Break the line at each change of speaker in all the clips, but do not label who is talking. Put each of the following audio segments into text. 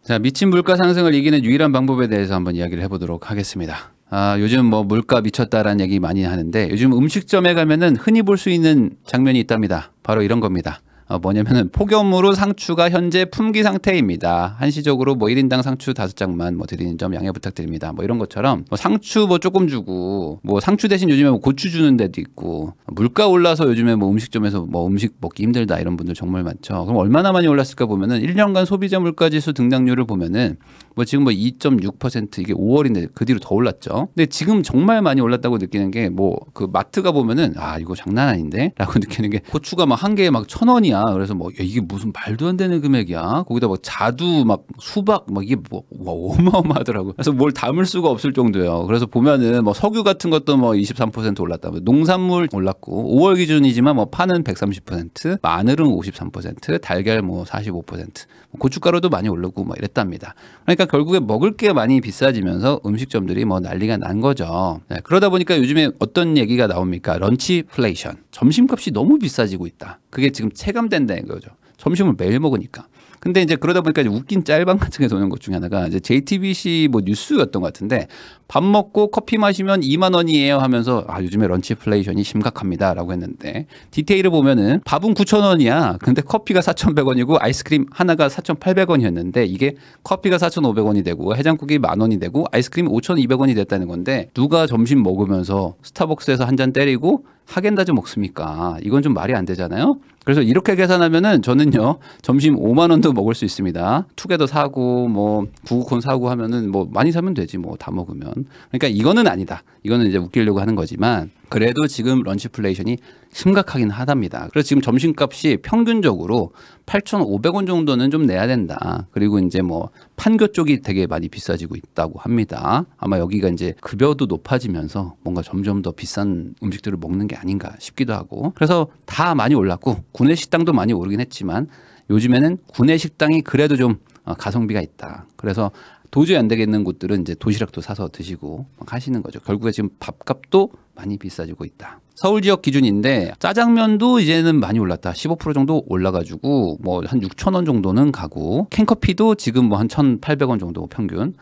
자, 미친 물가 상승을 이기는 유일한 방법에 대해서 한번 이야기를 해보도록 하겠습니다. 요즘 뭐 물가 미쳤다라는 얘기 많이 하는데 요즘 음식점에 가면은 흔히 볼 수 있는 장면이 있답니다. 바로 이런 겁니다. 뭐냐면은 폭염으로 상추가 현재 품귀 상태입니다. 한시적으로 뭐 1인당 상추 5장만 뭐 드리는 점 양해 부탁드립니다. 뭐 이런 것처럼 뭐 상추 뭐 조금 주고 뭐 상추 대신 요즘에 뭐 고추 주는 데도 있고 물가 올라서 요즘에 뭐 음식점에서 뭐 음식 먹기 힘들다 이런 분들 정말 많죠. 그럼 얼마나 많이 올랐을까 보면은 1년간 소비자 물가지수 등장률을 보면은 뭐 지금 뭐 2.6% 이게 5월인데 그 뒤로 더 올랐죠. 근데 지금 정말 많이 올랐다고 느끼는 게 뭐 그 마트 가 보면은 이거 장난 아닌데 라고 느끼는 게 고추가 막 한 개에 막 1,000원이야. 그래서 뭐 이게 무슨 말도 안 되는 금액이야. 거기다 뭐 자두 막 수박 막 이게 뭐 어마어마하더라고. 그래서 뭘 담을 수가 없을 정도예요. 그래서 보면은 뭐 석유 같은 것도 뭐 23% 올랐다. 농산물 올랐고 5월 기준이지만 뭐 파는 130%, 마늘은 53%, 달걀 뭐 45%, 고춧가루도 많이 오르고 막 이랬답니다. 그러니까 결국에 먹을 게 많이 비싸지면서 음식점들이 뭐 난리가 난 거죠. 네, 그러다 보니까 요즘에 어떤 얘기가 나옵니까? 런치플레이션. 점심값이 너무 비싸지고 있다. 그게 지금 체감된다는 거죠. 점심을 매일 먹으니까. 근데 이제 그러다 보니까 이제 웃긴 짤방 같은 게 도는 것 중에 하나가 이제 JTBC 뭐 뉴스였던 것 같은데 밥 먹고 커피 마시면 2만 원이에요 하면서 요즘에 런치플레이션이 심각합니다라고 했는데 디테일을 보면은 밥은 9,000원이야. 근데 커피가 4,100원이고 아이스크림 하나가 4,800원이었는데 이게 커피가 4,500원이 되고 해장국이 10,000원이 되고 아이스크림이 5,200원이 됐다는 건데 누가 점심 먹으면서 스타벅스에서 한 잔 때리고 하겐다즈 먹습니까? 이건 좀 말이 안 되잖아요. 그래서 이렇게 계산하면은 저는요 점심 5만 원도 먹을 수 있습니다. 투게더 사고 뭐 구구콘 사고 하면은 뭐 많이 사면 되지 뭐 다 먹으면. 그러니까 이거는 아니다. 이거는 이제 웃기려고 하는 거지만 그래도 지금 런치플레이션이 심각하긴 하답니다. 그래서 지금 점심값이 평균적으로 8,500원 정도는 좀 내야 된다. 그리고 이제 뭐 판교 쪽이 되게 많이 비싸지고 있다고 합니다. 아마 여기가 이제 급여도 높아지면서 뭔가 점점 더 비싼 음식들을 먹는 게 아닌가 싶기도 하고. 그래서 다 많이 올랐고 구내식당도 많이 오르긴 했지만 요즘에는 구내식당이 그래도 좀 가성비가 있다. 그래서 도저히 안 되겠는 곳들은 이제 도시락도 사서 드시고 하시는 거죠. 결국에 지금 밥값도 많이 비싸지고 있다. 서울 지역 기준인데 짜장면도 이제는 많이 올랐다. 15% 정도 올라가지고 뭐 한 6,000원 정도는 가고 캔커피도 지금 뭐 한 1,800원 정도 평균.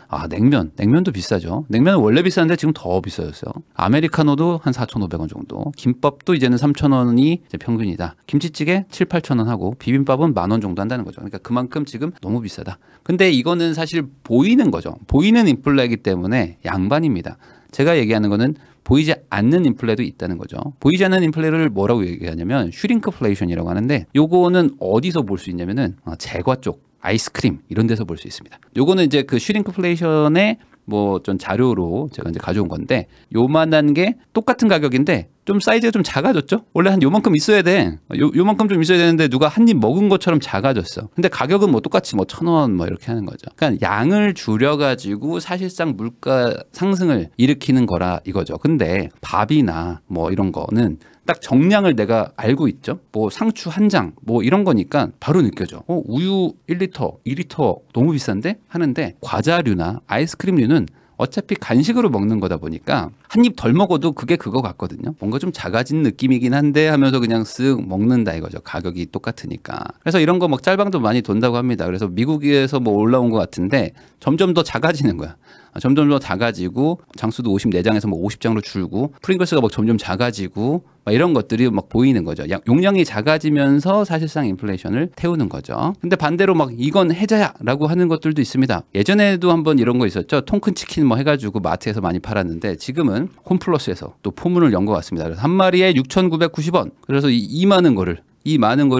냉면도 비싸죠. 냉면은 원래 비싼데 지금 더 비싸졌어요. 아메리카노도 한 4,500원 정도. 김밥도 이제는 3,000원이 이제 평균이다. 김치찌개 7, 8,000원 하고 비빔밥은 10,000원 정도 한다는 거죠. 그러니까 그만큼 지금 너무 비싸다. 근데 이거는 사실 보이는 거죠. 보이는 인플레이기 때문에 양반입니다. 제가 얘기하는 거는 보이지 않는 인플레도 있다는 거죠. 보이지 않는 인플레를 뭐라고 얘기하냐면 슈링크플레이션이라고 하는데 요거는 어디서 볼 수 있냐면은 제과 쪽 아이스크림 이런 데서 볼 수 있습니다. 요거는 이제 그 슈링크플레이션의 뭐 좀 자료로 제가 이제 가져온 건데 요만한 게 똑같은 가격인데 좀 사이즈가 좀 작아졌죠? 원래 한 요만큼 있어야 돼. 요만큼 좀 있어야 되는데 누가 한 입 먹은 것처럼 작아졌어. 근데 가격은 뭐 똑같이 뭐 1,000원 뭐 이렇게 하는 거죠. 그러니까 양을 줄여가지고 사실상 물가 상승을 일으키는 거라 이거죠. 근데 밥이나 뭐 이런 거는 딱 정량을 내가 알고 있죠. 뭐 상추 한 장 뭐 이런 거니까 바로 느껴져. 우유 1리터, 2리터 너무 비싼데? 하는데 과자류나 아이스크림류는 어차피 간식으로 먹는 거다 보니까 한 입 덜 먹어도 그게 그거 같거든요. 뭔가 좀 작아진 느낌이긴 한데 하면서 그냥 쓱 먹는다 이거죠. 가격이 똑같으니까. 그래서 이런 거 막 짤방도 많이 돈다고 합니다. 그래서 미국에서 뭐 올라온 것 같은데 점점 더 작아지는 거야. 점점 더 작아지고 장수도 54장에서 뭐 50장으로 줄고 프링글스가 막 점점 작아지고 막 이런 것들이 막 보이는 거죠. 용량이 작아지면서 사실상 인플레이션을 태우는 거죠. 근데 반대로 막 이건 해자야라고 하는 것들도 있습니다. 예전에도 한번 이런 거 있었죠. 통큰 치킨 뭐 해가지고 마트에서 많이 팔았는데 지금은 홈플러스에서 또 포문을 연 것 같습니다. 그래서 한 마리에 6,990원. 그래서 이 많은 거를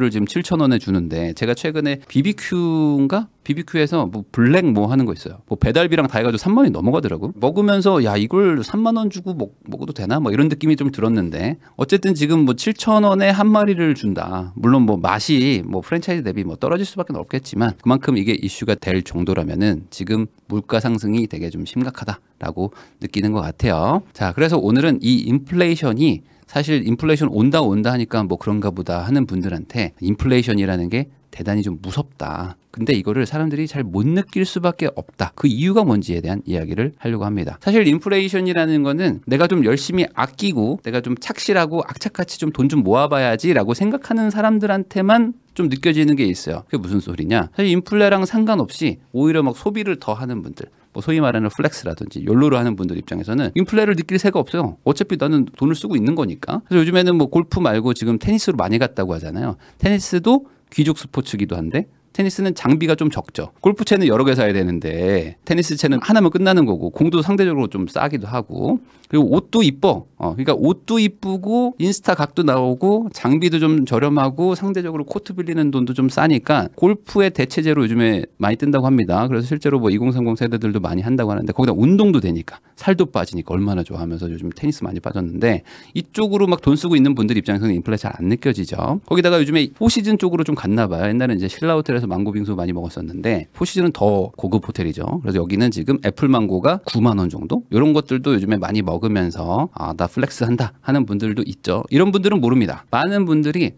지금 7,000원에 주는데 제가 최근에 BBQ인가? BBQ에서 뭐 블랙 뭐 하는 거 있어요. 뭐 배달비랑 다 해가지고 3만 원이 넘어가더라고. 먹으면서 이걸 3만 원 주고 먹어도 되나? 뭐 이런 느낌이 좀 들었는데 어쨌든 지금 뭐 7,000원에 한 마리를 준다. 물론 뭐 맛이 뭐 프랜차이즈 대비 뭐 떨어질 수밖에 없겠지만 그만큼 이게 이슈가 될 정도라면은 지금 물가 상승이 되게 좀 심각하다라고 느끼는 것 같아요. 자, 그래서 오늘은 이 인플레이션이 사실 인플레이션 온다 하니까 뭐 그런가 보다 하는 분들한테 인플레이션이라는 게 대단히 좀 무섭다. 근데 이거를 사람들이 잘 못 느낄 수밖에 없다. 그 이유가 뭔지에 대한 이야기를 하려고 합니다. 사실 인플레이션이라는 거는 내가 좀 열심히 아끼고 내가 좀 착실하고 악착같이 좀 돈 좀 모아봐야지라고 생각하는 사람들한테만 좀 느껴지는 게 있어요. 그게 무슨 소리냐? 사실 인플레랑 상관없이 오히려 막 소비를 더 하는 분들, 뭐 소위 말하는 플렉스라든지 욜로로 하는 분들 입장에서는 인플레를 느낄 새가 없어요. 어차피 나는 돈을 쓰고 있는 거니까. 그래서 요즘에는 뭐 골프 말고 지금 테니스로 많이 갔다고 하잖아요. 테니스도 귀족 스포츠기도 한데 테니스는 장비가 좀 적죠. 골프채는 여러 개 사야 되는데 테니스 채는 하나면 끝나는 거고 공도 상대적으로 좀 싸기도 하고 그리고 옷도 이뻐. 그러니까 옷도 이쁘고 인스타 각도 나오고 장비도 좀 저렴하고 상대적으로 코트 빌리는 돈도 좀 싸니까 골프의 대체제로 요즘에 많이 뜬다고 합니다. 그래서 실제로 뭐 2030 세대들도 많이 한다고 하는데 거기다 운동도 되니까 살도 빠지니까 얼마나 좋아하면서 요즘 테니스 많이 빠졌는데 이쪽으로 막 돈 쓰고 있는 분들 입장에서는 인플레 잘 안 느껴지죠. 거기다가 요즘에 포시즌 쪽으로 좀 갔나 봐요. 옛날에 이제 신라 호텔에서 망고 빙수 많이 먹었었는데 포시즌은 더 고급 호텔이죠. 그래서 여기는 지금 애플 망고가 9만 원 정도? 이런 것들도 요즘에 많이 먹으면서 나 플렉스 한다 하는 분들도 있죠. 이런 분들은 모릅니다. 많은 분들이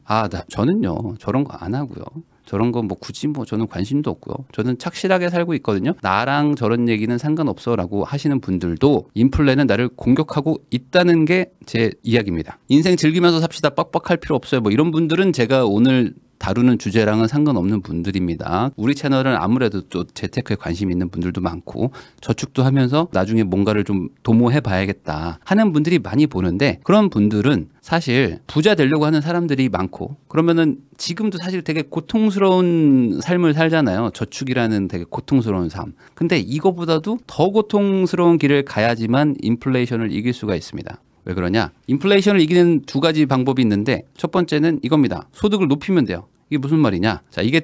저는요 저런 거 안 하고요. 저런 거 뭐 굳이 뭐 저는 관심도 없고요. 저는 착실하게 살고 있거든요. 나랑 저런 얘기는 상관없어 라고 하시는 분들도 인플레는 나를 공격하고 있다는 게 제 이야기입니다. 인생 즐기면서 삽시다 빡빡할 필요 없어요. 뭐 이런 분들은 제가 오늘 다루는 주제랑은 상관없는 분들입니다. 우리 채널은 아무래도 또 재테크에 관심 있는 분들도 많고 저축도 하면서 나중에 뭔가를 좀 도모해 봐야겠다 하는 분들이 많이 보는데 그런 분들은 사실 부자 되려고 하는 사람들이 많고 그러면은 지금도 사실 되게 고통스러운 삶을 살잖아요. 저축이라는 되게 고통스러운 삶. 근데 이거보다도 더 고통스러운 길을 가야지만 인플레이션을 이길 수가 있습니다. 왜 그러냐? 인플레이션을 이기는 두 가지 방법이 있는데 첫 번째는 이겁니다. 소득을 높이면 돼요. 이게 무슨 말이냐? 자, 이게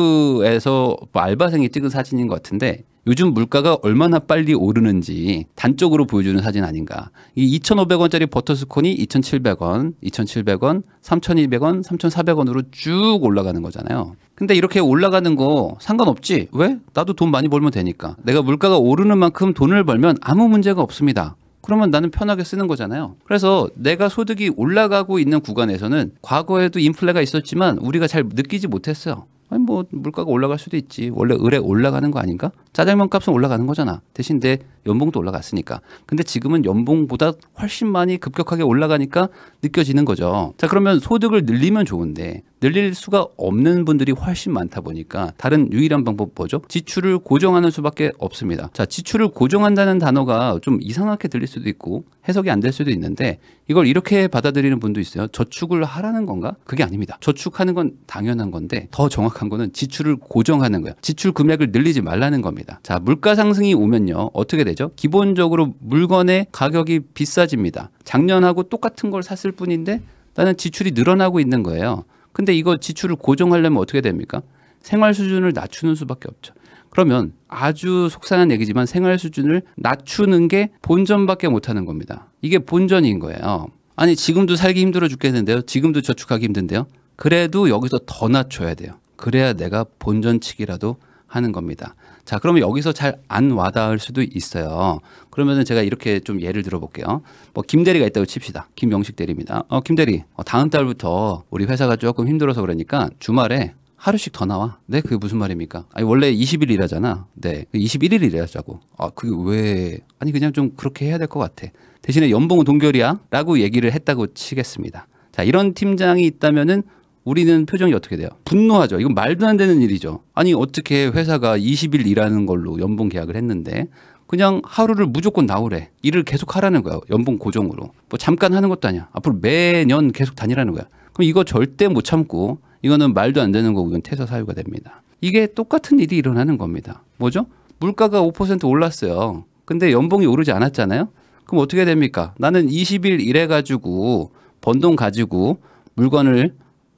뚜레쥬르에서 뭐 알바생이 찍은 사진인 것 같은데 요즘 물가가 얼마나 빨리 오르는지 단적으로 보여주는 사진 아닌가. 이 2,500원짜리 버터스콘이 2,700원, 2,700원, 3,200원, 3,400원으로 쭉 올라가는 거잖아요. 근데 이렇게 올라가는 거 상관없지? 왜? 나도 돈 많이 벌면 되니까. 내가 물가가 오르는 만큼 돈을 벌면 아무 문제가 없습니다. 그러면 나는 편하게 쓰는 거잖아요. 그래서 내가 소득이 올라가고 있는 구간에서는 과거에도 인플레가 있었지만 우리가 잘 느끼지 못했어요. 아니 뭐 물가가 올라갈 수도 있지. 원래 을에 올라가는 거 아닌가? 짜장면 값은 올라가는 거잖아. 대신 내 연봉도 올라갔으니까. 근데 지금은 연봉보다 훨씬 많이 급격하게 올라가니까 느껴지는 거죠. 자, 그러면 소득을 늘리면 좋은데 늘릴 수가 없는 분들이 훨씬 많다 보니까 다른 유일한 방법 뭐죠? 지출을 고정하는 수밖에 없습니다. 자, 지출을 고정한다는 단어가 좀 이상하게 들릴 수도 있고 해석이 안 될 수도 있는데 이걸 이렇게 받아들이는 분도 있어요. 저축을 하라는 건가? 그게 아닙니다. 저축하는 건 당연한 건데 더 정확한 거는 지출을 고정하는 거예요. 지출 금액을 늘리지 말라는 겁니다. 자, 물가 상승이 오면요. 어떻게 되죠? 기본적으로 물건의 가격이 비싸집니다. 작년하고 똑같은 걸 샀을 뿐인데 나는 지출이 늘어나고 있는 거예요. 근데 이거 지출을 고정하려면 어떻게 됩니까? 생활 수준을 낮추는 수밖에 없죠. 그러면 아주 속상한 얘기지만 생활 수준을 낮추는 게 본전밖에 못하는 겁니다. 이게 본전인 거예요. 아니 지금도 살기 힘들어 죽겠는데요. 지금도 저축하기 힘든데요. 그래도 여기서 더 낮춰야 돼요. 그래야 내가 본전치기라도 하는 겁니다. 자, 그러면 여기서 잘 안 와닿을 수도 있어요. 그러면은 제가 이렇게 좀 예를 들어볼게요. 뭐 김대리가 있다고 칩시다. 김영식 대리입니다. 김 대리, 다음 달부터 우리 회사가 조금 힘들어서 그러니까 주말에 하루씩 더 나와. 네, 그게 무슨 말입니까? 아니 원래 20일 일하잖아. 네, 21일 일하자고. 그게 왜? 아니 그냥 좀 그렇게 해야 될 것 같아. 대신에 연봉은 동결이야 라고 얘기를 했다고 치겠습니다. 자, 이런 팀장이 있다면은 우리는 표정이 어떻게 돼요? 분노하죠. 이건 말도 안 되는 일이죠. 아니 어떻게 회사가 20일 일하는 걸로 연봉 계약을 했는데 그냥 하루를 무조건 나오래. 일을 계속 하라는 거야. 연봉 고정으로. 뭐 잠깐 하는 것도 아니야. 앞으로 매년 계속 다니라는 거야. 그럼 이거 절대 못 참고 이거는 말도 안 되는 거고 이건 퇴사 사유가 됩니다. 이게 똑같은 일이 일어나는 겁니다. 뭐죠? 물가가 5% 올랐어요. 근데 연봉이 오르지 않았잖아요. 그럼 어떻게 됩니까? 나는 20일 일해가지고 번 돈 가지고 물건을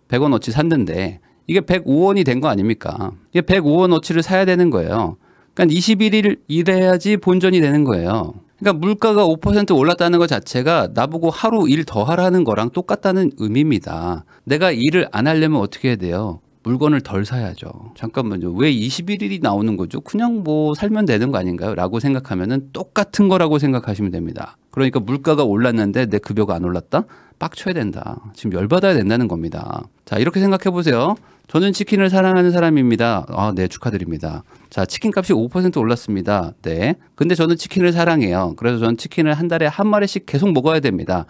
100원어치 샀는데 이게 105원이 된 거 아닙니까? 이게 105원어치를 사야 되는 거예요. 그러니까 21일 일해야지 본전이 되는 거예요. 그러니까 물가가 5% 올랐다는 것 자체가 나보고 하루 일 더 하라는 거랑 똑같다는 의미입니다. 내가 일을 안 하려면 어떻게 해야 돼요? 물건을 덜 사야죠. 잠깐만요. 왜 21일이 나오는 거죠? 그냥 뭐 살면 되는 거 아닌가요? 라고 생각하면은 똑같은 거라고 생각하시면 됩니다. 그러니까 물가가 올랐는데 내 급여가 안 올랐다? 빡쳐야 된다. 지금 열받아야 된다는 겁니다. 자, 이렇게 생각해 보세요. 저는 치킨을 사랑하는 사람입니다. 네, 축하드립니다. 자, 치킨 값이 5% 올랐습니다. 네. 근데 저는 치킨을 사랑해요. 그래서 저는 치킨을 한 달에 한 마리씩 계속 먹어야 됩니다.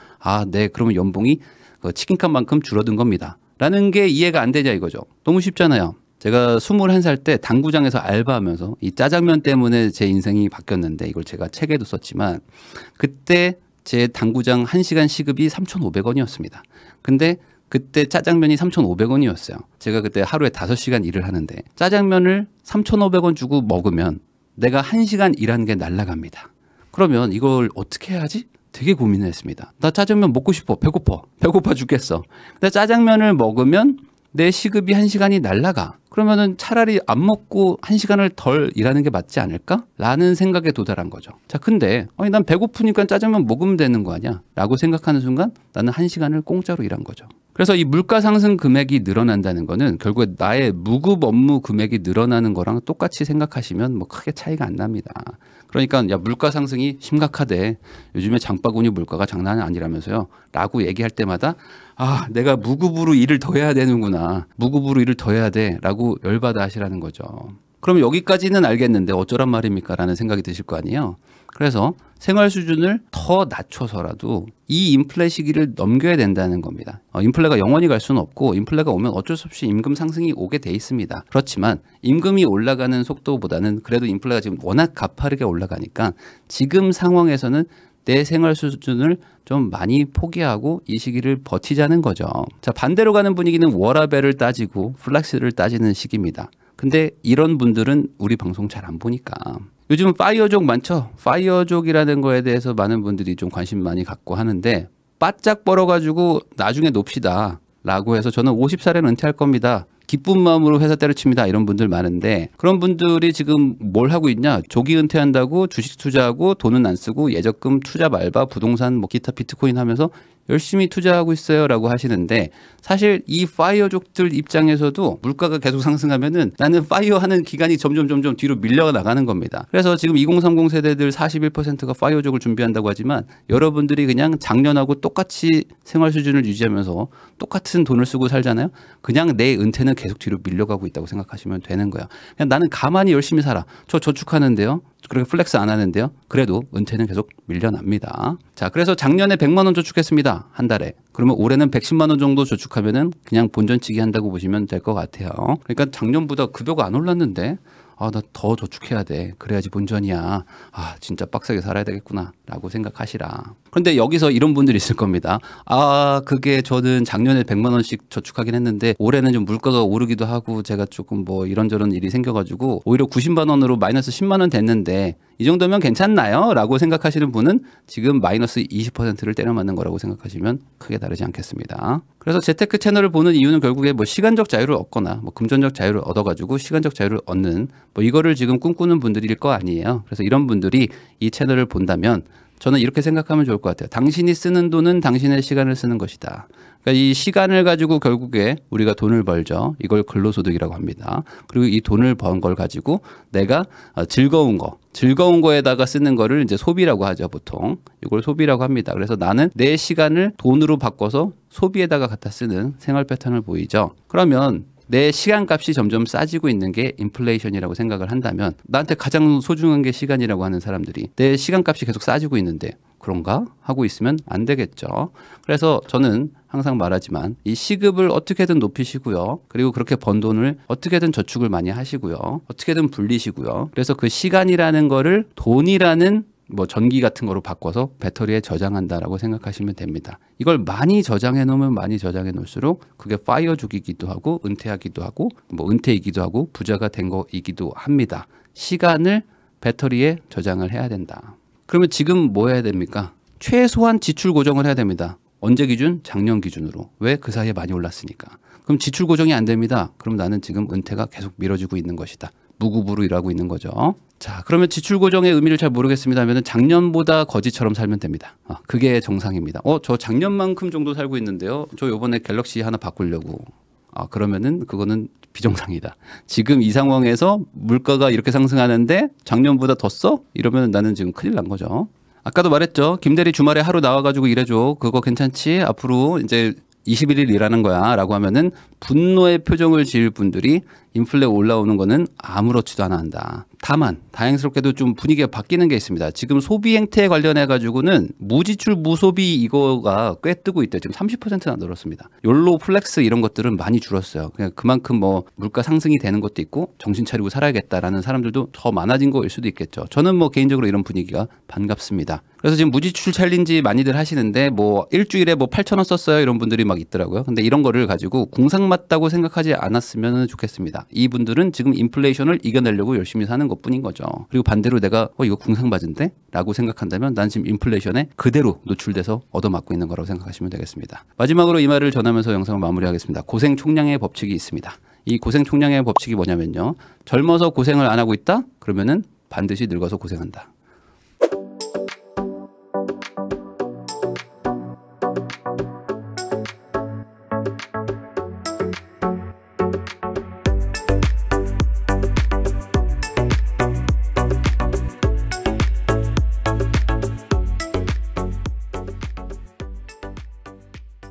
네, 그러면 연봉이 치킨 값만큼 줄어든 겁니다. 라는 게 이해가 안 되냐 이거죠. 너무 쉽잖아요. 제가 21살 때 당구장에서 알바하면서 이 짜장면 때문에 제 인생이 바뀌었는데 이걸 제가 책에도 썼지만 그때 제 당구장 1시간 시급이 3,500원이었습니다. 근데 그때 짜장면이 3,500원이었어요. 제가 그때 하루에 5시간 일을 하는데 짜장면을 3,500원 주고 먹으면 내가 1시간 일한 게 날아갑니다. 그러면 이걸 어떻게 해야지? 되게 고민을 했습니다. 나 짜장면 먹고 싶어. 배고파 죽겠어. 근데 짜장면을 먹으면 내 시급이 1시간이 날아가. 그러면은 차라리 안 먹고 1시간을 덜 일하는 게 맞지 않을까? 라는 생각에 도달한 거죠. 자, 근데 난 배고프니까 짜장면 먹으면 되는 거 아니야? 라고 생각하는 순간 나는 1시간을 공짜로 일한 거죠. 그래서 이 물가 상승 금액이 늘어난다는 거는 결국에 나의 무급 업무 금액이 늘어나는 거랑 똑같이 생각하시면 뭐 크게 차이가 안 납니다. 그러니까 야 물가 상승이 심각하대. 요즘에 장바구니 물가가 장난이 아니라면서요. 라고 얘기할 때마다 아 내가 무급으로 일을 더 해야 되는구나. 무급으로 일을 더 해야 돼. 라고 열받아 하시라는 거죠. 그럼 여기까지는 알겠는데 어쩌란 말입니까? 라는 생각이 드실 거 아니에요. 그래서 생활 수준을 더 낮춰서라도 이 인플레 시기를 넘겨야 된다는 겁니다. 인플레가 영원히 갈 수는 없고 인플레가 오면 어쩔 수 없이 임금 상승이 오게 돼 있습니다. 그렇지만 임금이 올라가는 속도보다는 그래도 인플레가 지금 워낙 가파르게 올라가니까 지금 상황에서는 내 생활 수준을 좀 많이 포기하고 이 시기를 버티자는 거죠. 자, 반대로 가는 분위기는 워라밸을 따지고 플렉스를 따지는 시기입니다. 근데 이런 분들은 우리 방송 잘 안 보니까. 요즘은 파이어족 많죠. 파이어족이라는 거에 대해서 많은 분들이 좀 관심 많이 갖고 하는데 바짝 벌어가지고 나중에 놉시다 라고 해서 저는 50살에는 은퇴할 겁니다. 기쁜 마음으로 회사 때려칩니다. 이런 분들 많은데 그런 분들이 지금 뭘 하고 있냐. 조기 은퇴한다고 주식 투자하고 돈은 안 쓰고 예적금 투자 말바 부동산 뭐 기타 비트코인 하면서 열심히 투자하고 있어요 라고 하시는데 사실 이 파이어족들 입장에서도 물가가 계속 상승하면은 나는 파이어 하는 기간이 점점 뒤로 밀려나가는 겁니다. 그래서 지금 2030 세대들 41%가 파이어족을 준비한다고 하지만 여러분들이 그냥 작년하고 똑같이 생활 수준을 유지하면서 똑같은 돈을 쓰고 살잖아요. 그냥 내 은퇴는 계속 뒤로 밀려가고 있다고 생각하시면 되는 거예요. 그냥 나는 가만히 열심히 살아. 저 저축하는데요. 그렇게 플렉스 안 하는데요. 그래도 은퇴는 계속 밀려납니다. 자, 그래서 작년에 100만 원 저축했습니다. 한 달에. 그러면 올해는 110만 원 정도 저축하면은 그냥 본전치기 한다고 보시면 될 것 같아요. 그러니까 작년보다 급여가 안 올랐는데 나 더 저축해야 돼. 그래야지 본전이야. 진짜 빡세게 살아야 되겠구나. 라고 생각하시라. 그런데 여기서 이런 분들이 있을 겁니다. 그게 저는 작년에 100만 원씩 저축하긴 했는데 올해는 좀 물가가 오르기도 하고 제가 조금 뭐 이런저런 일이 생겨가지고 오히려 90만 원으로 마이너스 10만 원 됐는데 이 정도면 괜찮나요? 라고 생각하시는 분은 지금 마이너스 20%를 때려 맞는 거라고 생각하시면 크게 다르지 않겠습니다. 그래서 재테크 채널을 보는 이유는 결국에 뭐 시간적 자유를 얻거나 뭐 금전적 자유를 얻어가지고 시간적 자유를 얻는 뭐 이거를 지금 꿈꾸는 분들일 거 아니에요. 그래서 이런 분들이 이 채널을 본다면 저는 이렇게 생각하면 좋을 것 같아요. 당신이 쓰는 돈은 당신의 시간을 쓰는 것이다. 그러니까 이 시간을 가지고 결국에 우리가 돈을 벌죠. 이걸 근로소득이라고 합니다. 그리고 이 돈을 번 걸 가지고 내가 즐거운 거에다가 쓰는 거를 이제 소비라고 하죠, 보통. 이걸 소비라고 합니다. 그래서 나는 내 시간을 돈으로 바꿔서 소비에다가 갖다 쓰는 생활 패턴을 보이죠. 그러면 내 시간값이 점점 싸지고 있는 게 인플레이션이라고 생각을 한다면 나한테 가장 소중한 게 시간이라고 하는 사람들이 내 시간값이 계속 싸지고 있는데 그런가? 하고 있으면 안 되겠죠. 그래서 저는 항상 말하지만 이 시급을 어떻게든 높이시고요. 그리고 그렇게 번 돈을 어떻게든 저축을 많이 하시고요. 어떻게든 불리시고요. 그래서 그 시간이라는 거를 돈이라는 뭐 전기 같은 거로 바꿔서 배터리에 저장한다라고 생각하시면 됩니다. 이걸 많이 저장해 놓으면 많이 저장해 놓을수록 그게 파이어족이기도 하고 은퇴하기도 하고 뭐 은퇴이기도 하고 부자가 된 거이기도 합니다. 시간을 배터리에 저장을 해야 된다. 그러면 지금 뭐 해야 됩니까? 최소한 지출 고정을 해야 됩니다. 언제 기준? 작년 기준으로. 왜? 그 사이에 많이 올랐으니까. 그럼 지출 고정이 안 됩니다. 그럼 나는 지금 은퇴가 계속 미뤄지고 있는 것이다. 무급으로 일하고 있는 거죠. 자, 그러면 지출 고정의 의미를 잘 모르겠습니다 하면 작년보다 거지처럼 살면 됩니다. 그게 정상입니다. 저 작년만큼 정도 살고 있는데요. 저 요번에 갤럭시 하나 바꾸려고. 그러면은 그거는 비정상이다. 지금 이 상황에서 물가가 이렇게 상승하는데 작년보다 더 써? 이러면 나는 지금 큰일 난 거죠. 아까도 말했죠. 김대리 주말에 하루 나와가지고 일해줘. 그거 괜찮지? 앞으로 이제 21일 일하는 거야 라고 하면은 분노의 표정을 지을 분들이 인플레 올라오는 거는 아무렇지도 않아 한다. 다만 다행스럽게도 좀 분위기가 바뀌는 게 있습니다. 지금 소비 행태에 관련해 가지고는 무지출 무소비 이거가 꽤 뜨고 있대요. 지금 30%나 늘었습니다. 욜로 플렉스 이런 것들은 많이 줄었어요. 그냥 그만큼 뭐 물가 상승이 되는 것도 있고 정신 차리고 살아야겠다라는 사람들도 더 많아진 거일 수도 있겠죠. 저는 뭐 개인적으로 이런 분위기가 반갑습니다. 그래서 지금 무지출 챌린지 많이들 하시는데 뭐 일주일에 뭐 8,000원 썼어요 이런 분들이 막 있더라고요. 근데 이런 거를 가지고 공상 맞다고 생각하지 않았으면 좋겠습니다. 이분들은 지금 인플레이션을 이겨내려고 열심히 사는 것뿐인 거죠. 그리고 반대로 내가 이거 궁상맞은데? 라고 생각한다면 난 지금 인플레이션에 그대로 노출돼서 얻어맞고 있는 거라고 생각하시면 되겠습니다. 마지막으로 이 말을 전하면서 영상을 마무리하겠습니다. 고생 총량의 법칙이 있습니다. 이 고생 총량의 법칙이 뭐냐면요. 젊어서 고생을 안 하고 있다? 그러면은 반드시 늙어서 고생한다.